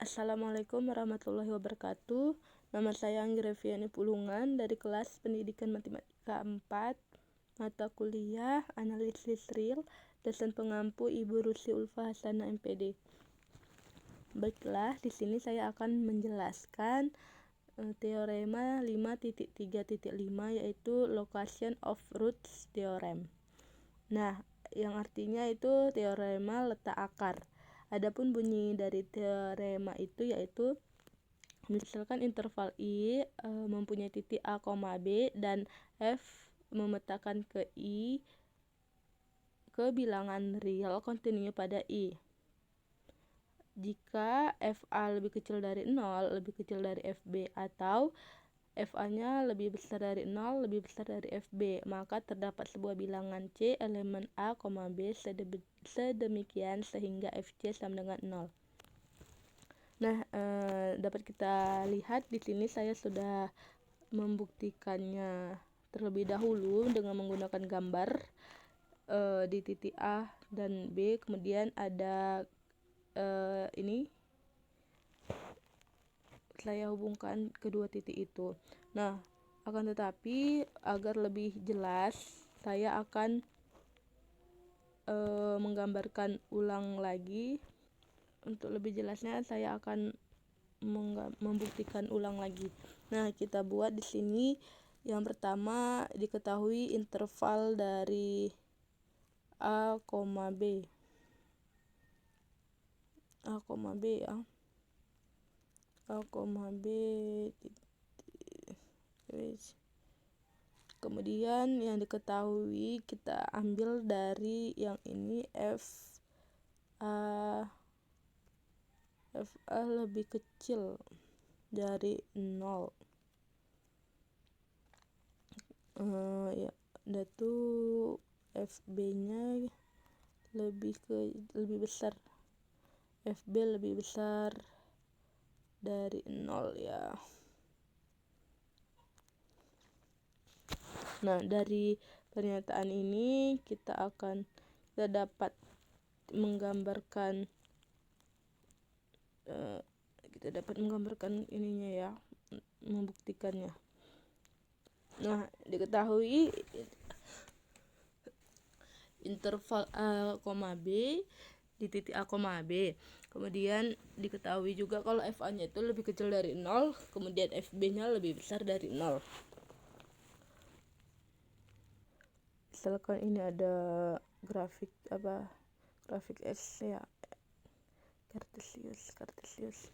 Assalamualaikum warahmatullahi wabarakatuh. Nama saya Anggraviani Pulungan dari kelas Pendidikan Matematika 4, mata kuliah Analisis Real, dosen pengampu Ibu Rusli Ulfa Hasanah MPD. Baiklah, di sini saya akan menjelaskan teorema 5.3.5 yaitu Location of Roots Theorem. Nah, yang artinya itu teorema letak akar. Adapun bunyi dari teorema itu yaitu misalkan interval I mempunyai titik A, B dan F memetakan ke I ke bilangan real kontinu pada I. Jika FA lebih kecil dari 0, lebih kecil dari FB, atau FA-nya lebih besar dari 0, lebih besar dari FB, maka terdapat sebuah bilangan C elemen A, B sedemikian sehingga FC sama dengan 0. Nah, dapat kita lihat di sini saya sudah membuktikannya terlebih dahulu dengan menggunakan gambar di titik A dan B, kemudian ada ini saya hubungkan kedua titik itu. Nah, akan tetapi agar lebih jelas saya akan menggambarkan ulang lagi. Untuk lebih jelasnya saya akan membuktikan ulang lagi. Nah, kita buat di sini yang pertama diketahui interval dari A, B. A, B ya. A, B. Kemudian yang diketahui kita ambil dari yang ini FA lebih kecil dari 0. Ya, itu FB-nya lebih besar. FB lebih besar dari 0 ya. Nah, dari pernyataan ini kita dapat menggambarkan ininya ya, membuktikannya. Nah, diketahui interval A, B di titik A, B. Kemudian diketahui juga kalau FA-nya itu lebih kecil dari 0, kemudian FB-nya lebih besar dari 0. Misalkan ini ada grafik S ya, Cartesius.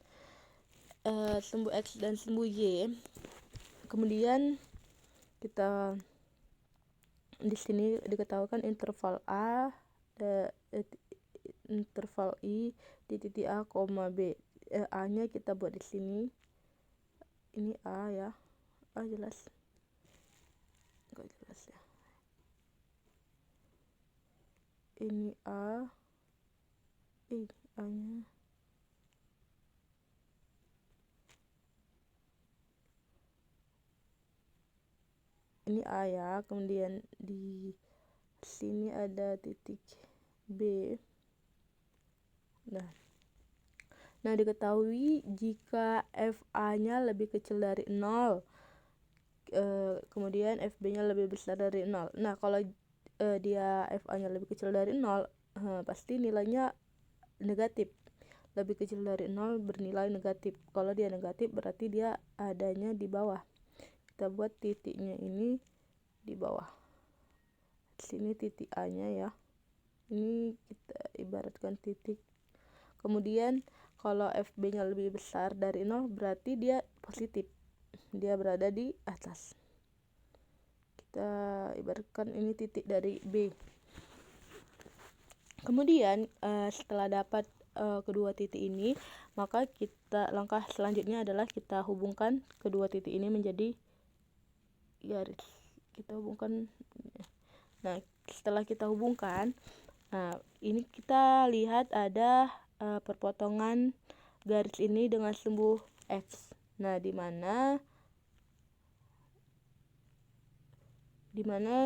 Sumbu X dan sumbu Y. Kemudian kita di sini diketahuikan interval A, interval I di titik A, B. A-nya kita buat di sini. Ini A ya. A jelas. Enggak jelas ya. Ini A. A-nya. Ini A ya, kemudian di sini ada titik B. Nah, diketahui jika FA-nya lebih kecil dari 0, kemudian FB-nya lebih besar dari 0. Nah, kalau dia FA-nya lebih kecil dari 0, pasti nilainya negatif. Lebih kecil dari 0 bernilai negatif. Kalau dia negatif berarti dia adanya di bawah. Kita buat titiknya ini di bawah. Sini titik A-nya ya. Ini kita ibaratkan titik. Kemudian kalau FB-nya lebih besar dari 0 berarti dia positif. Dia berada di atas. Kita ibaratkan ini titik dari B. Kemudian setelah dapat kedua titik ini, maka langkah selanjutnya adalah kita hubungkan kedua titik ini menjadi garis. Kita hubungkan. Nah, setelah kita hubungkan, ini kita lihat ada perpotongan garis ini dengan sumbu X. Nah, di mana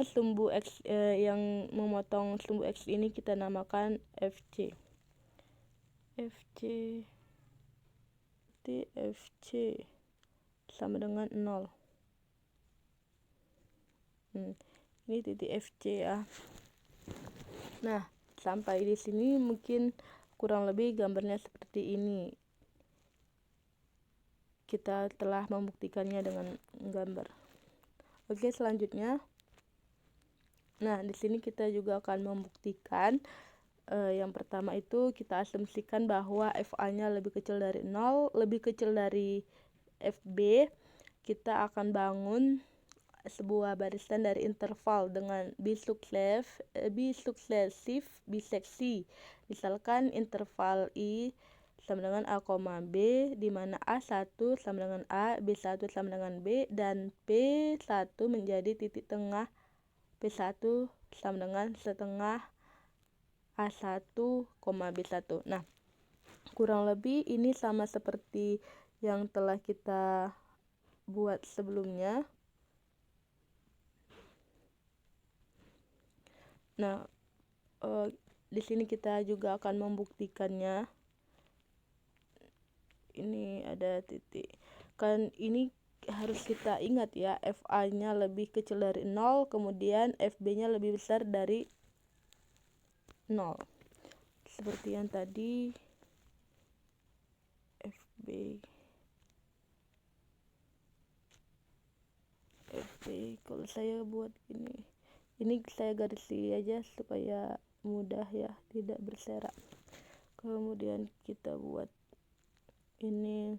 sumbu X yang memotong sumbu X ini kita namakan FC. berarti FC sama dengan 0. Ini titik FC ya. Nah, sampai di sini mungkin kurang lebih gambarnya seperti ini. Kita telah membuktikannya dengan gambar. Oke, selanjutnya. Nah, di sini kita juga akan membuktikan yang pertama itu kita asumsikan bahwa FA-nya lebih kecil dari 0, lebih kecil dari FB. Kita akan bangun sebuah barisan dari interval dengan bisukesif biseksi. Misalkan interval I sama dengan A, B, di mana A1 sama dengan A, B1 sama dengan B, dan P1 menjadi titik tengah P1 sama dengan setengah A1, B1. Nah, kurang lebih ini sama seperti yang telah kita buat sebelumnya. Nah, di sini kita juga akan membuktikannya. Ini ada titik. Kan ini harus kita ingat ya, FA-nya lebih kecil dari 0, kemudian FB-nya lebih besar dari 0. Seperti yang tadi, FB, kalau saya buat ini saya garisi aja supaya mudah ya, tidak berserak. Kemudian kita buat ini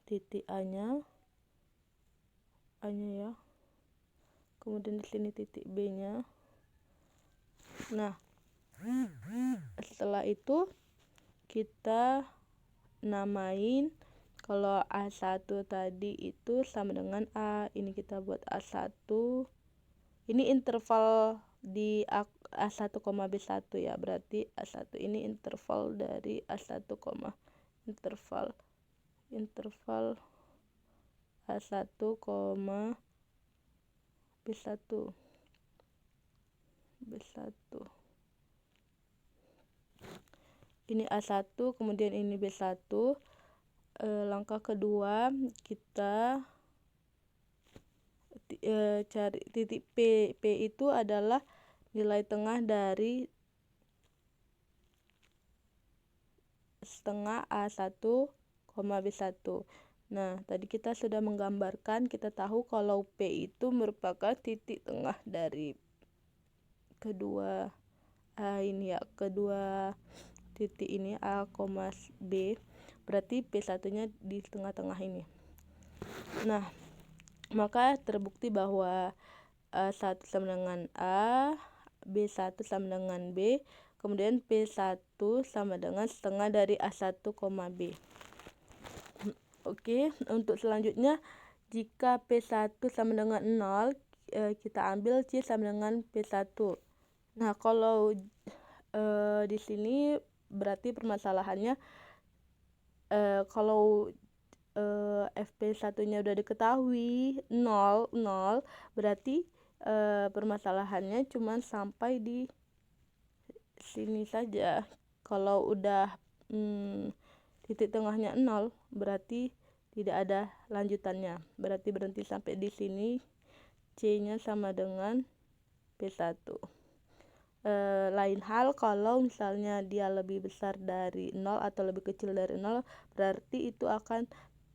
titik A-nya ya. Kemudian di sini titik B-nya. Nah, setelah itu kita namain, kalau A1 tadi itu sama dengan A, ini kita buat A1. Ini interval di A1, B1 ya, berarti A1 ini interval dari A1, interval A1, B1. Ini A1, kemudian ini B1. Langkah kedua kita cari titik P. P itu adalah nilai tengah dari setengah A1, B1. Nah, tadi kita sudah menggambarkan, kita tahu kalau P itu merupakan titik tengah dari kedua kedua titik ini A, B, berarti P1-nya di tengah-tengah ini. Nah, maka terbukti bahwa A1 sama dengan A, B1 sama dengan B, kemudian P1 sama dengan setengah dari A1, B. Oke, untuk selanjutnya, jika P1 sama dengan 0, kita ambil C sama dengan P1. Nah, kalau di sini berarti permasalahannya kalau FP1-nya udah diketahui 0, berarti permasalahannya cuma sampai di sini saja. Kalau udah titik tengahnya 0, berarti tidak ada lanjutannya, berarti berhenti sampai di sini. C-nya sama dengan P1. Lain hal kalau misalnya dia lebih besar dari 0 atau lebih kecil dari 0, berarti itu akan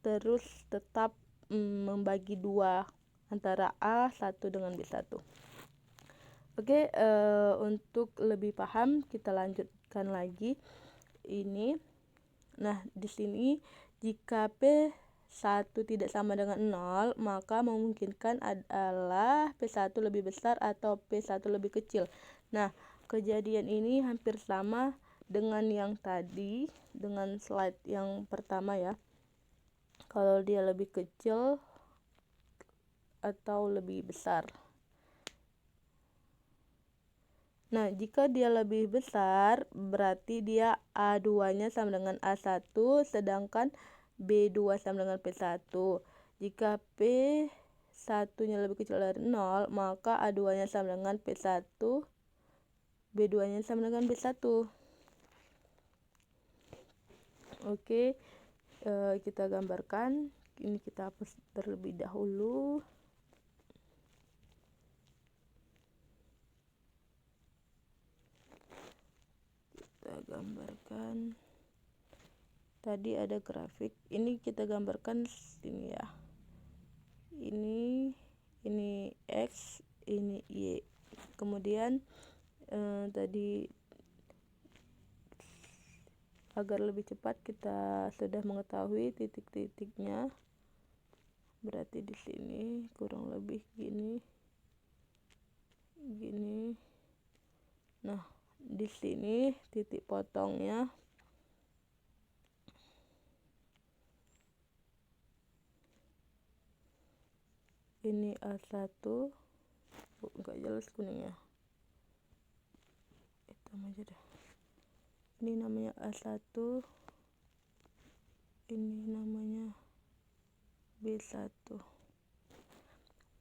terus tetap membagi dua antara A1 dengan B1. Oke, untuk lebih paham kita lanjutkan lagi ini. Nah, di sini jika P1 tidak sama dengan 0, maka memungkinkan adalah P1 lebih besar atau P1 lebih kecil. Nah, kejadian ini hampir sama dengan yang tadi, dengan slide yang pertama ya. Kalau dia lebih kecil atau lebih besar. Nah, jika dia lebih besar, berarti dia A2-nya sama dengan A1, sedangkan B2 sama dengan P1. Jika P1-nya lebih kecil dari 0, maka A2-nya sama dengan P1, B2-nya sama dengan B1. Oke, kita gambarkan. Ini kita hapus terlebih dahulu. Kita gambarkan. Tadi ada grafik. Ini kita gambarkan sini ya. Ini X, ini Y. Kemudian tadi agar lebih cepat kita sudah mengetahui titik-titiknya. Berarti di sini kurang lebih gini. Nah, di sini titik potongnya. Ini A1. Enggak jelas kuningnya. Hitam aja deh. Ini namanya A1, ini namanya B1.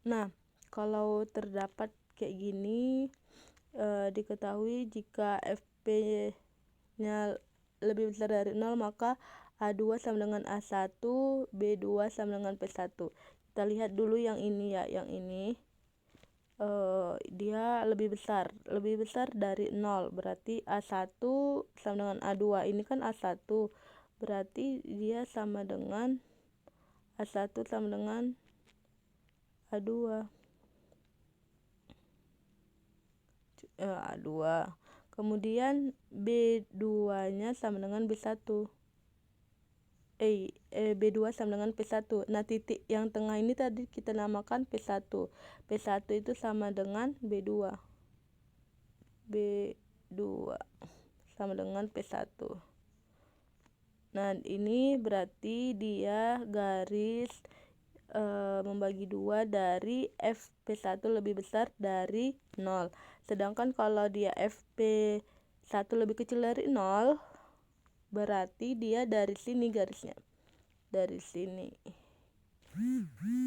Nah, kalau terdapat kayak gini, diketahui jika FP-nya lebih besar dari 0, maka A2 sama dengan A1, B2 sama dengan P1. Kita lihat dulu yang ini ya, yang ini. Dia lebih besar dari 0, berarti A1 sama dengan A2. Ini kan A1, berarti dia sama dengan A1 sama dengan A2. A2. Kemudian B2 nya sama dengan B1. B2 sama dengan P1. Nah, titik yang tengah ini tadi kita namakan P1. P1 itu sama dengan B2. B2 sama dengan P1. Nah, ini berarti dia garis membagi 2 dari FP1 lebih besar dari 0. Sedangkan kalau dia FP1 lebih kecil dari 0, berarti dia dari sini garisnya. Dari sini.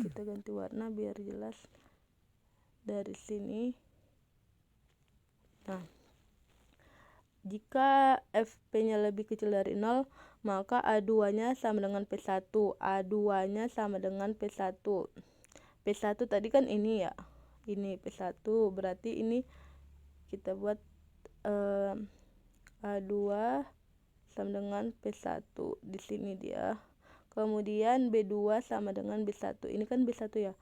Kita ganti warna biar jelas. Dari sini. Nah, jika FP-nya lebih kecil dari 0, maka A2-nya sama dengan P1. A2-nya sama dengan P1. P1 tadi kan ini ya. Ini P1, berarti ini kita buat A2 sama dengan P1. Di sini dia. Kemudian B2 sama dengan B1. Ini kan B1 ya.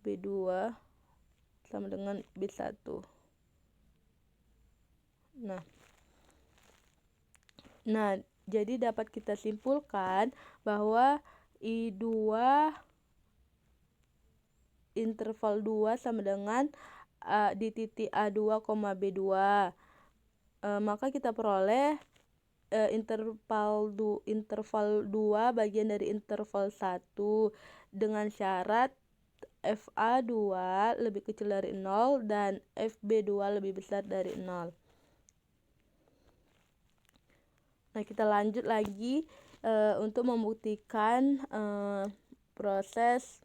B2 sama dengan B1. Nah, jadi dapat kita simpulkan bahwa I2 interval 2 sama dengan di titik A2, B2. Maka kita peroleh interval 2 bagian dari interval 1 dengan syarat FA2 lebih kecil dari 0 dan FB2 lebih besar dari 0. Nah, kita lanjut lagi untuk membuktikan proses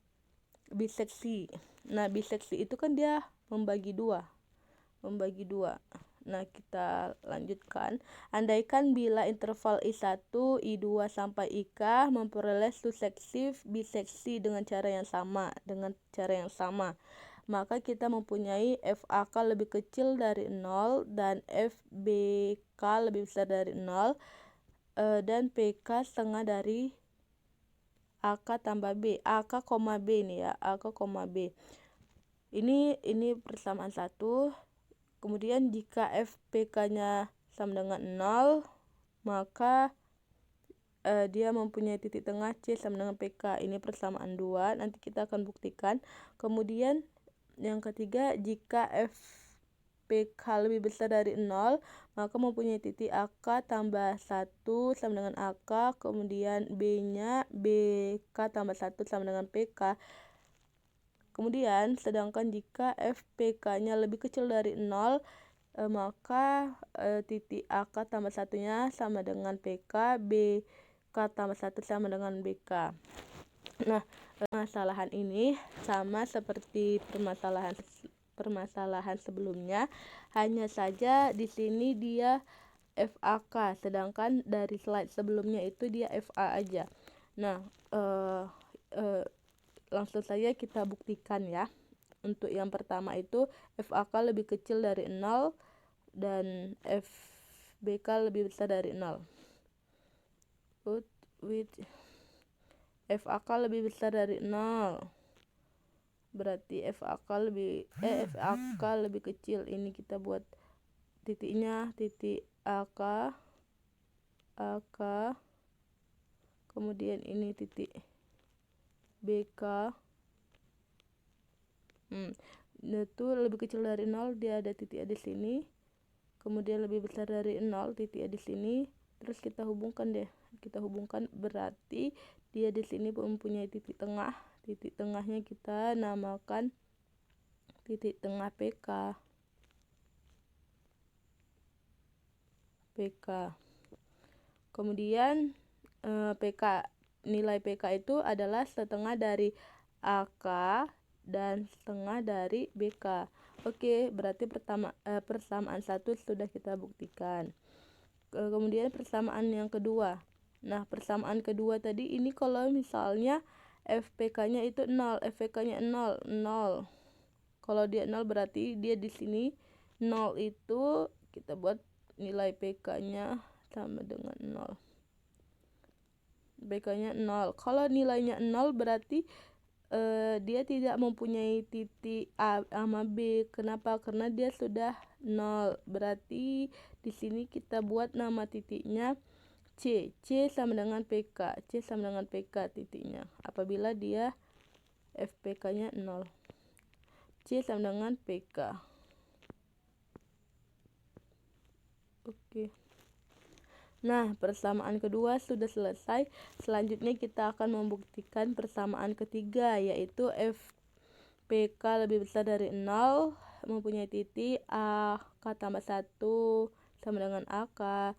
biseksi. Nah, biseksi itu kan dia membagi dua. Nah, kita lanjutkan. Andaikan bila interval I1, I2 sampai IK memperoleh suksesif biseksi dengan cara yang sama, maka kita mempunyai FAK lebih kecil dari 0 dan FBK lebih besar dari 0 dan PK setengah dari AK tambah B. AK, B ini ya, AK, B. Ini persamaan 1. Kemudian jika FPK-nya sama dengan 0, maka dia mempunyai titik tengah C sama dengan PK. Ini persamaan 2, nanti kita akan buktikan. Kemudian yang ketiga, jika FPK lebih besar dari 0, maka mempunyai titik AK tambah 1 sama dengan AK. Kemudian B-nya BK tambah 1 sama dengan PK. Kemudian, sedangkan jika FPK-nya lebih kecil dari 0, maka titik AK tambah 1-nya sama dengan PK, BK tambah 1 sama dengan BK. Nah, permasalahan ini sama seperti permasalahan sebelumnya, hanya saja di sini dia FAK, sedangkan dari slide sebelumnya itu dia FA aja. Nah, langsung saja kita buktikan ya. Untuk yang pertama itu FAK lebih kecil dari 0 dan FBK lebih besar dari 0. With FAK lebih besar dari 0. Berarti FAK lebih kecil. Ini kita buat titiknya, titik AK, kemudian ini titik BK. Itu lebih kecil dari 0, dia ada titik di sini. Kemudian lebih besar dari 0, titik di sini. Terus kita hubungkan deh. Kita hubungkan berarti dia di sini mempunyai titik tengah. Titik tengahnya kita namakan titik tengah PK. Kemudian nilai PK itu adalah setengah dari AK dan setengah dari BK. Oke, berarti persamaan satu sudah kita buktikan. Kemudian persamaan yang kedua. Nah, persamaan kedua tadi ini kalau misalnya FPK-nya itu 0, FPK-nya 0. Kalau dia 0 berarti dia di sini 0 itu kita buat nilai PK-nya sama dengan 0. PK-nya 0. Kalau nilainya 0 berarti dia tidak mempunyai titik A sama B. Kenapa? Karena dia sudah 0. Berarti di sini kita buat nama titiknya C. C sama dengan PK. C sama dengan PK titiknya. Apabila dia FPK-nya 0. C sama dengan PK. Oke. Nah, persamaan kedua sudah selesai. Selanjutnya kita akan membuktikan persamaan ketiga, yaitu FPK lebih besar dari 0, mempunyai titik AK tambah 1 sama dengan AK.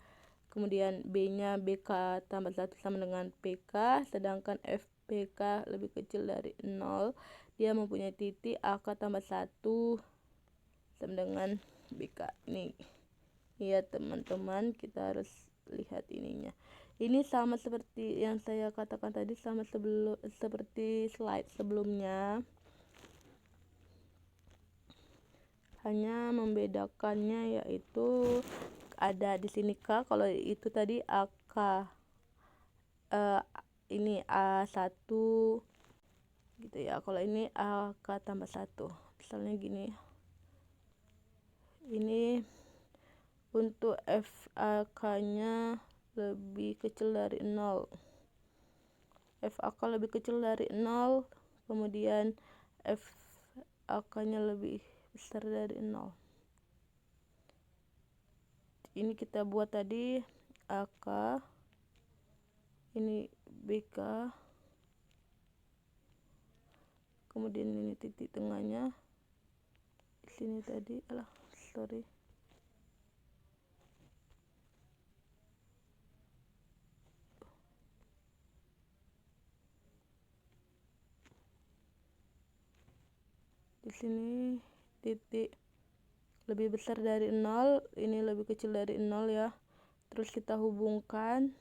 Kemudian B-nya BK tambah 1 sama dengan PK. Sedangkan FPK lebih kecil dari 0, dia mempunyai titik AK tambah 1 sama dengan BK. Nih, ya teman-teman, kita harus lihat ininya. Ini sama seperti yang saya katakan tadi, sama seperti slide sebelumnya. Hanya membedakannya yaitu ada di sini K, kalau itu tadi AK. Ini A1 gitu ya. Kalau ini AK tambah 1. Misalnya gini. Ini untuk FAK-nya lebih kecil dari 0. FAK lebih kecil dari 0, kemudian FAK-nya lebih besar dari 0. Ini kita buat tadi AK, ini BK, kemudian ini titik tengahnya di sini tadi. Di sini titik lebih besar dari 0, ini lebih kecil dari 0 ya. Terus kita hubungkan.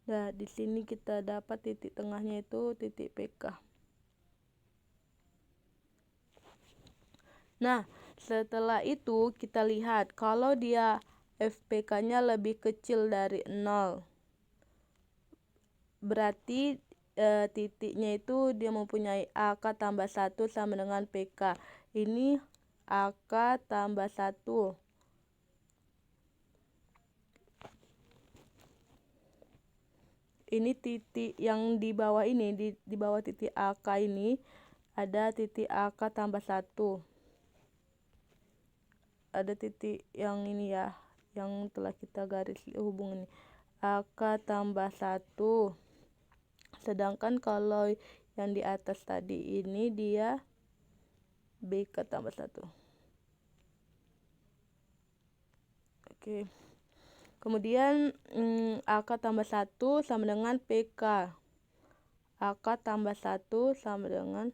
Nah, di sini kita dapat titik tengahnya itu titik PK. Nah, setelah itu kita lihat kalau dia FPK-nya lebih kecil dari 0. Berarti titiknya itu dia mempunyai AK tambah 1 sama dengan PK. Ini AK tambah 1. Ini titik yang di bawah ini, di bawah titik AK ini ada titik AK tambah 1. Ada titik yang ini ya, yang telah kita garis hubung ini. AK tambah 1. Sedangkan kalau yang di atas tadi ini dia BK tambah 1. Oke. Kemudian AK tambah 1 sama dengan PK. AK tambah 1 sama dengan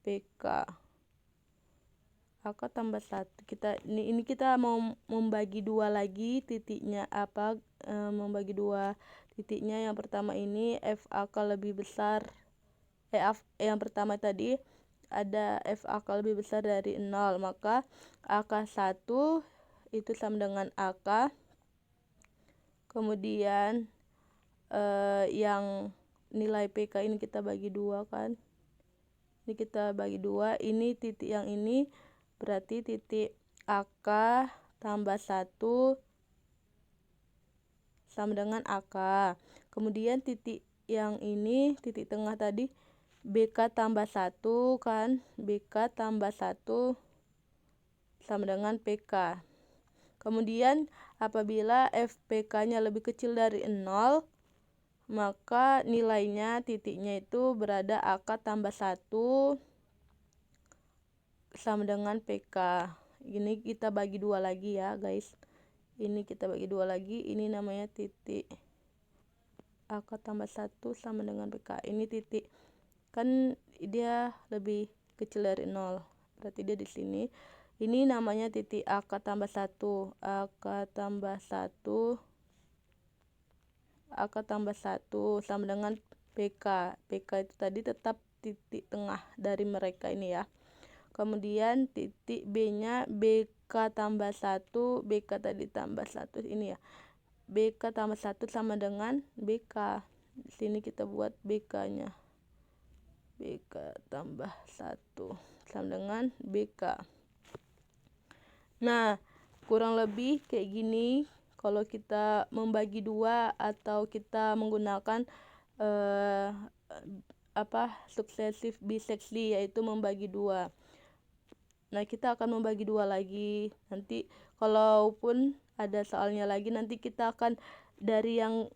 PK. AK tambah 1. Ini kita mau membagi dua lagi titiknya, membagi dua titiknya. Yang pertama ini FAK lebih besar, yang pertama tadi ada FAK lebih besar dari 0, maka AK1 itu sama dengan AK. Kemudian yang nilai PK ini kita bagi dua kan. Ini kita bagi dua, ini titik yang ini berarti titik AK tambah 1 sama dengan AK. Kemudian titik yang ini, titik tengah tadi, BK tambah 1 kan. BK tambah 1 sama dengan PK. Kemudian apabila FPK-nya lebih kecil dari 0, maka nilainya, titiknya itu berada AK tambah 1 sama dengan PK. Ini kita bagi dua lagi ya guys. Ini kita bagi dua lagi. Ini namanya titik AK tambah 1 sama dengan PK. Ini titik kan dia lebih kecil dari 0. Berarti dia di sini. Ini namanya titik AK tambah 1. AK tambah 1. AK tambah 1 sama dengan PK. PK itu tadi tetap titik tengah dari mereka ini ya. Kemudian titik B-nya BK tambah 1, BK tadi tambah 1 ini ya. BK tambah 1 sama dengan BK. Di sini kita buat BK-nya. BK tambah 1 sama dengan BK. Nah, kurang lebih kayak gini kalau kita membagi dua atau kita menggunakan successive biseksi, yaitu membagi dua. Nah, kita akan membagi dua lagi. Nanti kalaupun ada soalnya lagi, nanti kita akan dari yang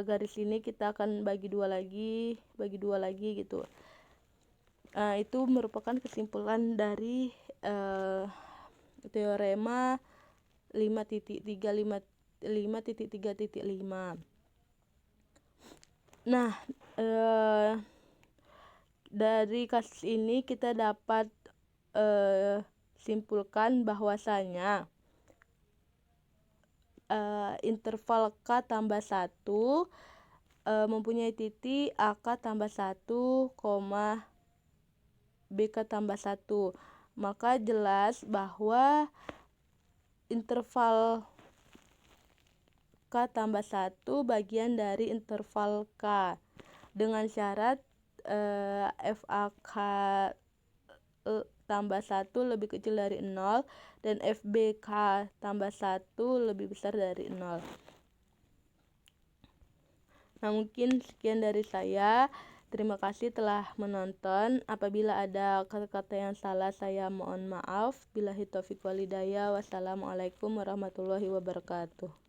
garis ini kita akan bagi dua lagi gitu. Itu merupakan kesimpulan dari teorema 5.3.5.5. Nah, dari kasus ini kita dapat simpulkan bahwasanya interval K tambah 1 mempunyai titik AK tambah 1, BK tambah 1. Maka jelas bahwa interval K tambah 1 bagian dari interval K dengan syarat FAK tambah 1 lebih kecil dari 0 dan FBK tambah 1 lebih besar dari 0. Nah, mungkin sekian dari saya. Terima kasih telah menonton. Apabila ada kata-kata yang salah, saya mohon maaf. Billahi taufiq wal hidayah. Wassalamualaikum warahmatullahi wabarakatuh.